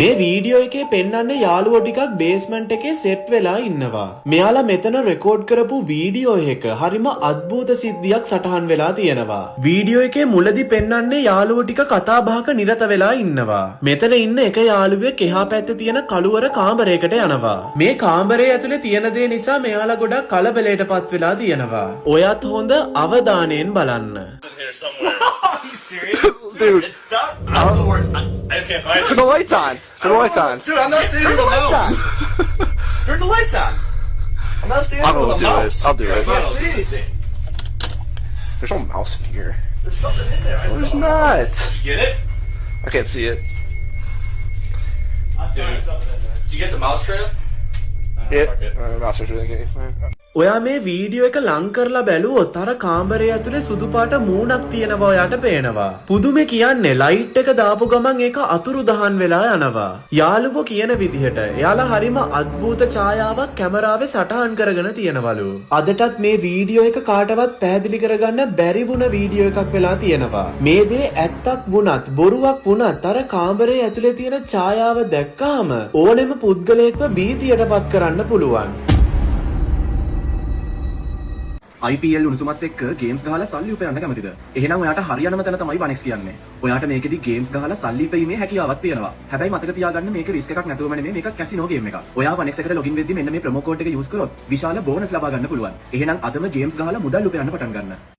මේ වීඩියෝ එකේ පෙන්වන්නේ යාළුවෝ ටිකක් බේස්මන්ට් එකේ සෙට් වෙලා ඉන්නවා. මෙයාලා මෙතන රෙකෝඩ් කරපු වීඩියෝ එක හරිම අద్භූත සිද්ධියක් සටහන් වෙලා තියෙනවා. වීඩියෝ එකේ මුලදී පෙන්වන්නේ යාළුවෝ ටික කතා බහක නිරත වෙලා ඉන්නවා. මෙතන ඉන්න එක යාළුවෙක් එහා පැත්තේ තියෙන කළුවර කාමරයකට යනවා. මේ කාමරයේ ඇතුලේ තියෙන දේ නිසා මෙයාලා ගොඩක් කලබලයටපත් වෙලා තියෙනවා. ඔයත් හොඳ අවධානයෙන් බලන්න. Are you serious? Dude. It's done. I don't know where it's... I can't find Turn it. the lights on. Turn the lights on. Dude, I'm not standing Turn the with a lights mouse. Turn the lights on. I'm not standing I'm with gonna a do mouse. this. I'll do I it. can't see anything. There's no mouse in here. There's something in there. I There's saw. not. Did you get it? I can't see it. I'm doing something in there. Did you get the mouse trail? Fuck it. Mouse is really good. ඔයා මේ video එක ලං කරලා බැලුවොත් අර කාමරයේ ඇතුලේ සුදු පාට මූණක් තියෙනවා ඔයාට පේනවා. පුදුමේ කියන්නේ ලයිට් එක දාපු ගමන් ඒක අතුරු දහන් වෙලා යනවා. යාළුවෝ කියන විදිහට එයාලා හරිම අద్භූත ඡායාවක් කැමරාවේ සටහන් කරගෙන තියෙනවලු. අදටත් මේ වීඩියෝ එක කාටවත් පැහැදිලි කරගන්න බැරි වුණ වීඩියෝ එකක් වෙලා තියෙනවා. මේ දේ ඇත්තක් වුණත් බොරුවක් වුණත් අර කාමරයේ ඇතුලේ තියෙන ඡායාව දැක්කාම ඕනෙම පුද්ගලයෙක්ව බීතියටපත් කරන්න පුළුවන්. IPL උණුසුමත් එක්ක ගේම්ස් ගහලා සල්ලි උපයන්න කැමතිද? එහෙනම් ඔයාට හරියනම තැන තමයි වනෙක්ස් කියන්නේ. ඔයාට මේකෙදි ගේම්ස් ගහලා සල්ලි උපයීමේ හැකියාවක් තියෙනවා. හැබැයි මතක තියාගන්න මේක රිස්ක් එකක් නැතුවම නෙමෙයි මේක කැසිනෝ ගේම් එකක්. ඔයා වනෙක්ස් එකට ලොගින් වෙද්දි මෙන්න මේ ප්‍රොමෝ කෝඩ් එක යූස් කරොත් විශාල බෝනස් ලබා ගන්න පුළුවන්. එහෙනම් අදම ගේම්ස් ගහලා මුදල් උපයන්න පටන් ගන්න.